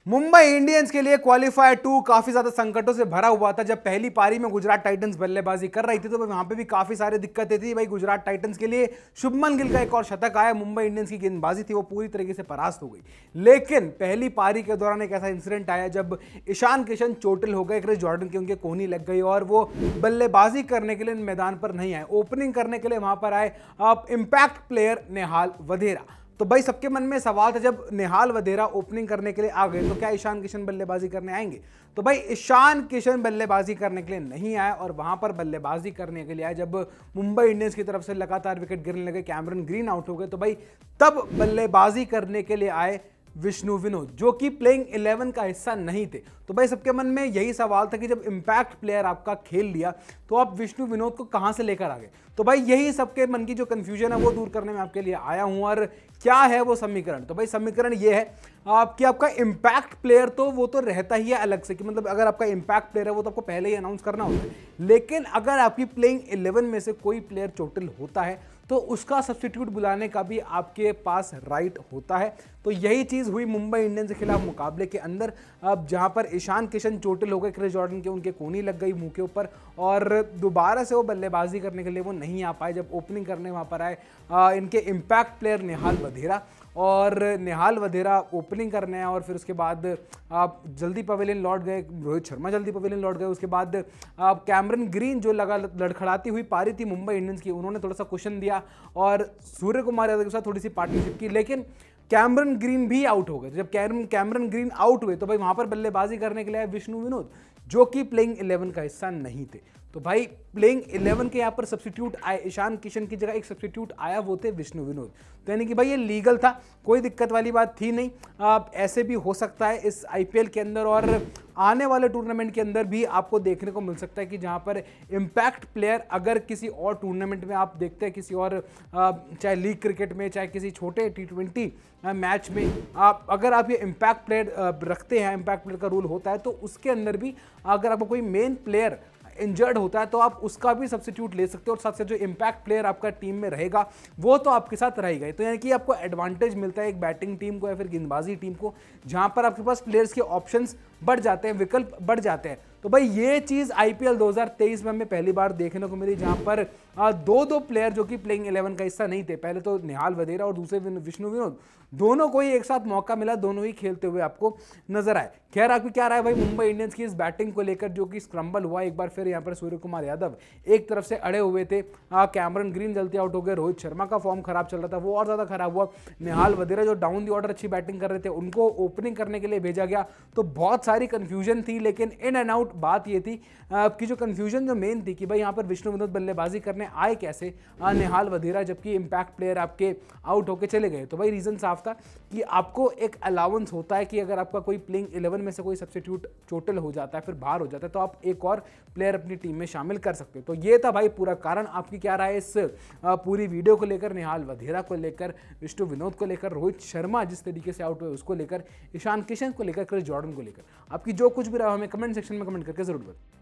Mumbai Indians के लिए qualifier 2 काफी ज्यादा संकटों से भरा हुआ था। जब पहली पारी में गुजरात टाइटंस बल्लेबाजी कर रही थी तो वहां पे भी काफी सारी दिक्कतें थी। भाई गुजरात टाइटंस के लिए शुभमन गिल का एक और शतक आया, मुंबई इंडियंस की गेंदबाजी थी वो पूरी तरीके से परास्त हो गई। लेकिन पहली पारी के दौरान एक ऐसा इंसिडेंट आया जब ईशान किशन चोटिल हो गए, क्रिस जॉर्डन की उनके कोहनी लग गई और वो बल्लेबाजी करने के लिए मैदान पर नहीं आए। ओपनिंग करने के लिए वहां पर आए इंपैक्ट प्लेयर नेहाल वधेरा। तो भाई सबके मन में सवाल था, जब नेहाल वधेरा ओपनिंग करने के लिए आ गए तो क्या ईशान किशन बल्लेबाजी करने आएंगे? तो भाई ईशान किशन बल्लेबाजी करने के लिए नहीं आए और वहां पर बल्लेबाजी करने के लिए आए जब मुंबई इंडियंस की तरफ से लगातार विकेट गिरने लगे, कैमरन ग्रीन आउट हो गए, तो भाई तब बल्लेबाजी करने के लिए आए विष्णु विनोद, जो कि प्लेइंग 11 का हिस्सा नहीं थे। तो भाई सबके मन में यही सवाल था कि जब इंपैक्ट प्लेयर आपका खेल लिया तो आप विष्णु विनोद को कहां से लेकर आ गए? तो भाई यही सबके मन की जो कंफ्यूजन है वो दूर करने में आपके लिए आया हूं। और क्या है वो समीकरण? तो भाई समीकरण ये है कि आपका इंपैक्ट प्लेयर तो वो तो रहता ही है अलग से, कि मतलब अगर आपका इंपैक्ट प्लेयर है वो तो आपको पहले ही अनाउंस करना होता है। लेकिन अगर आपकी प्लेइंग 11 में से कोई प्लेयर चोटिल होता है तो उसका सब्स्टिट्यूट बुलाने का भी आपके पास राइट होता है। तो यही चीज हुई मुंबई इंडियंस के खिलाफ मुकाबले के अंदर, अब जहां पर ईशान किशन चोटिल हो गए, क्रिस जॉर्डन के उनके कोहनी लग गई मुंह के ऊपर और दोबारा से वो बल्लेबाजी करने के लिए वो नहीं आ पाए। जब ओपनिंग करने वहां पर आए इनके इंपैक्ट प्लेयर नेहाल वधेरा, और नेहाल वधेरा ओपनिंग करने आए और फिर उसके बाद आप जल्दी पवेलियन लौट गए, रोहित शर्मा जल्दी पवेलियन लौट गए। उसके बाद कैमरन ग्रीन जो लगा लड़खड़ाती हुई पारी थी मुंबई इंडियंस की, उन्होंने थोड़ा सा कुशन दिया और सूर्य कुमार यादव के साथ थोड़ी सी पार्टनरशिप की, लेकिन कैमरन ग्रीन भी आउट हो गए। जब कैमरन ग्रीन आउट हुए तो भाई वहां पर बल्लेबाजी करने के लिए आए विष्णु विनोद, जो कि प्लेइंग 11 का हिस्सा नहीं थे। तो भाई प्लेइंग 11 के यहाँ पर सब्स्टिट्यूट आए, ईशान किशन की जगह एक सब्स्टिट्यूट आया, वो थे विष्णु विनोद। तो यानी कि भाई ये लीगल था, कोई दिक्कत वाली बात थी नहीं। ऐसे भी हो सकता है इस आईपीएल के अंदर और आने वाले टूर्नामेंट के अंदर भी आपको देखने को मिल सकता है कि जहां पर इंपैक्ट प्लेयर अगर किसी और टूर्नामेंट में आप देखते हैं, किसी और चाहे लीग क्रिकेट में चाहे किसी छोटे T20 मैच में अगर आप ये इंपैक्ट प्लेयर रखते हैं, इंपैक्ट प्लेयर का रूल होता है, तो उसके अंदर भी अगर आपको कोई मेन प्लेयर इंजर्ड होता है तो आप उसका भी सब्स्टिट्यूट ले सकते हो और साथ साथ जो इंपैक्ट प्लेयर आपका टीम में रहेगा वो तो आपके साथ रहेगा। तो यानी कि आपको एडवांटेज मिलता है एक बैटिंग टीम को या फिर गेंदबाजी टीम को, जहां पर आपके पास प्लेयर्स के ऑप्शंस बढ़ जाते हैं, विकल्प बढ़ जाते हैं। तो भाई ये चीज आईपीएल 2023 में हमें पहली बार देखने को मिली, जहां पर दो प्लेयर जो कि प्लेइंग 11 का हिस्सा नहीं थे, पहले तो नेहाल वधेरा और दूसरे विष्णु विनोद, दोनों को ही एक साथ मौका मिला, दोनों ही खेलते हुए आपको नजर आए। खैर आपको क्या रहा है भाई मुंबई इंडियंस की इस बैटिंग को लेकर, जो कि स्क्रम्बल हुआ एक बार फिर यहाँ पर सूर्य कुमार यादव एक तरफ से अड़े हुए थे, कैमरन ग्रीन जल्दी आउट हो गए, रोहित शर्मा का फॉर्म खराब चल रहा था वो और ज्यादा खराब हुआ, नेहाल वधेरा जो डाउन दी ऑर्डर अच्छी बैटिंग कर रहे थे उनको ओपनिंग करने के लिए भेजा गया। तो बहुत सारी कंफ्यूजन थी, लेकिन इन एंड आउट बात ये थी कि जो कंफ्यूजन जो मेन थी कि भाई यहाँ पर विष्णु विनोद बल्लेबाजी करने आए कैसे नेहाल वधेरा, जबकि इंपैक्ट प्लेयर आपके आउट होके चले गए। तो भाई रीजन साफ था कि आपको एक अलाउंस होता है कि अगर आपका कोई प्लेइंग 11 में से कोई सब्स्टिट्यूट चोटिल हो जाता है, फिर बाहर हो जाता है, तो आप एक और प्लेयर अपनी टीम में शामिल कर सकते हो। तो ये था भाई पूरा कारण। आपकी क्या राय इस पूरी वीडियो को लेकर, नेहाल वधेरा को लेकर, विष्णु विनोद को लेकर, रोहित शर्मा जिस तरीके से आउट हुए उसको लेकर, ईशान किशन को लेकर, क्रिस जॉर्डन को लेकर? आपकी जो कुछ भी रहा हमें कमेंट सेक्शन में कमेंट करके जरूर बताएं।